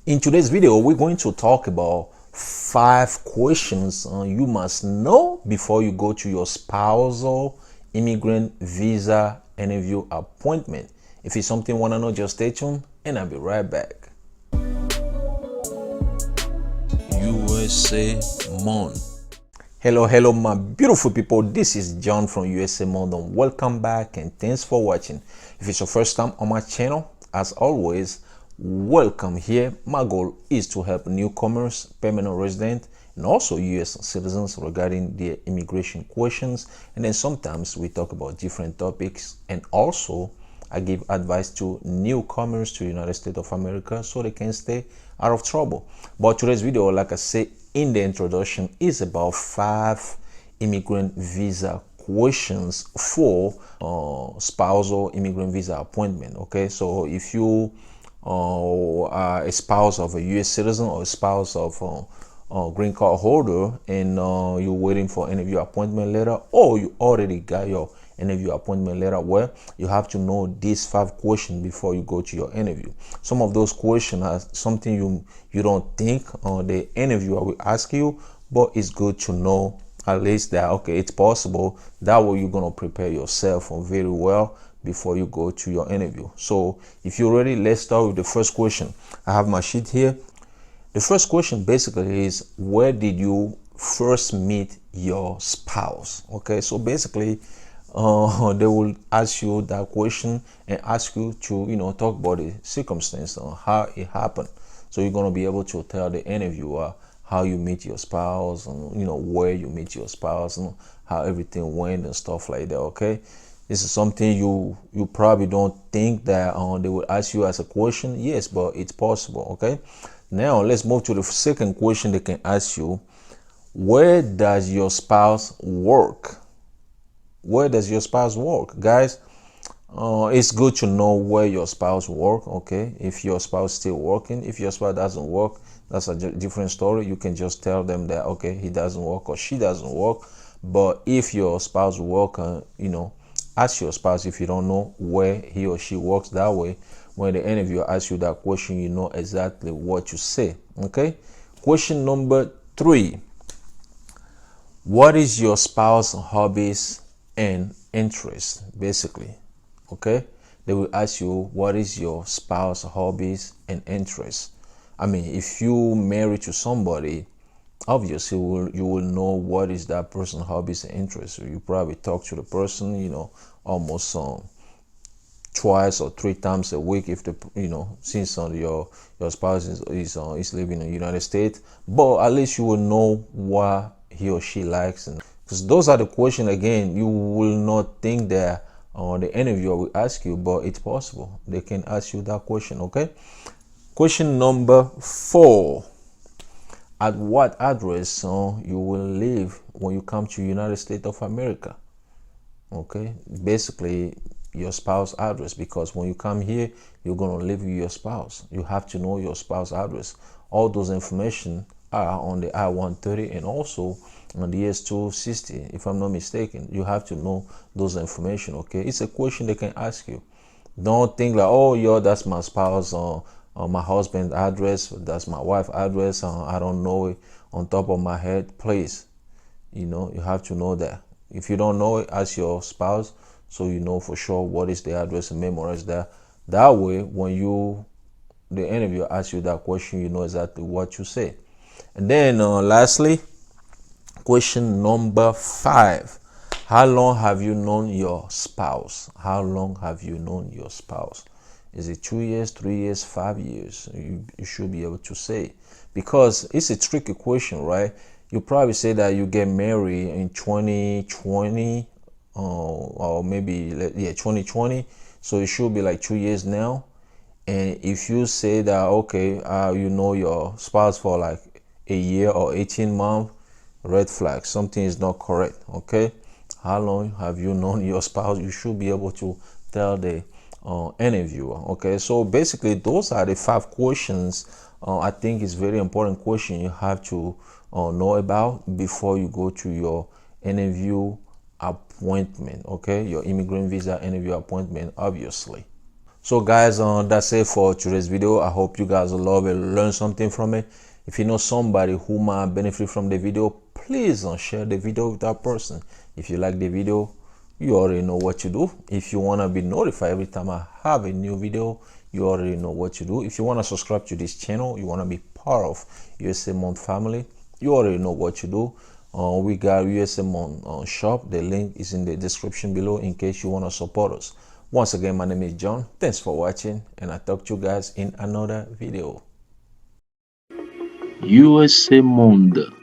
In today's video, we're going to talk about 5 questions you must know before you go to your spousal immigrant visa interview appointment. If it's something you want to know, just stay tuned and I'll be right back. USA Mon. Hello my beautiful people, this is John from USA Mon. Welcome back and thanks for watching. If it's your first time on my channel, as always, welcome here. My goal is to help newcomers, permanent resident, and also US citizens regarding their immigration questions. And then sometimes we talk about different topics, and also I give advice to newcomers to the United States of America so they can stay out of trouble. But today's video, like I said in the introduction, is about 5 immigrant visa questions for spousal immigrant visa appointment. Okay, so if you are a spouse of a US citizen or a spouse of a green card holder, and you're waiting for interview appointment letter, or you already got your interview appointment letter, well, you have to know these 5 questions before you go to your interview. Some of those questions are something you don't think the interviewer will ask you, but it's good to know at least that, okay, it's possible. That way you're going to prepare yourself very well before you go to your interview. So if you're ready, let's start with the first question. I have my sheet here. The first question basically is, where did you first meet your spouse? Okay, so basically they will ask you that question and ask you to talk about the circumstance on how it happened. So you're going to be able to tell the interviewer how you meet your spouse, and where you meet your spouse, and how everything went and stuff like that. Okay, this is something you probably don't think that they will ask you as a question. Yes, but it's possible. Okay, now let's move to the second question. They can ask you, where does your spouse work? Where does your spouse work? Guys, it's good to know where your spouse work. Okay, if your spouse still working, if your spouse doesn't work, that's a different story. You can just tell them that, okay, he doesn't work or she doesn't work. But if your spouse work, ask your spouse if you don't know where he or she works. That way, when the interviewer asks you that question, you know exactly what to say. Okay, question number 3. What is your spouse's hobbies and interests? Basically, okay, they will ask you, what is your spouse's hobbies and interests? I mean, if you marry to somebody, obviously you will know what is that person's hobbies and interests. So you probably talk to the person, almost twice or 3 times a week, if since your spouse is living in the United States. But at least you will know what he or she likes, and because those are the questions, again, you will not think that the interviewer will ask you, but it's possible they can ask you that question. Okay, question number 4. At what address you will live when you come to United States of America? Okay, basically your spouse address, because when you come here, you're going to live with your spouse. You have to know your spouse address. All those information are on the I-130 and also on the S-260, if I'm not mistaken. You have to know those information. Okay, it's a question they can ask you. Don't think like, oh, that's my spouse or my husband's address, that's my wife's address, I don't know it on top of my head. Please, you have to know that. If you don't know it, ask your spouse so you know for sure what is the address, and memorize that. That way, when the interviewer asks you that question, you know exactly what you say. And then lastly, question number 5. How long have you known your spouse? How long have you known your spouse? Is it 2 years, 3 years, 5 years? You should be able to say, because it's a tricky question, right? You probably say that you get married in 2020 or maybe 2020, so it should be like 2 years now. And if you say that, okay, you know your spouse for like a year or 18 months, red flag, something is not correct. Okay, how long have you known your spouse? You should be able to tell the interviewer. Okay, so basically those are the 5 questions. I think it's very important question you have to know about before you go to your interview appointment. Okay, your immigrant visa interview appointment, obviously. So guys, that's it for today's video. I hope you guys will love it, learn something from it. If you know somebody who might benefit from the video, please share the video with that person. If you like the video, you already know what to do. If you want to be notified every time I have a new video, you already know what to do. If you want to subscribe to this channel, you want to be part of USA Month family, you already know what to do. We got USA Month shop. The link is in the description below in case you want to support us. Once again, my name is John. Thanks for watching, and I talk to you guys in another video. USA Monde.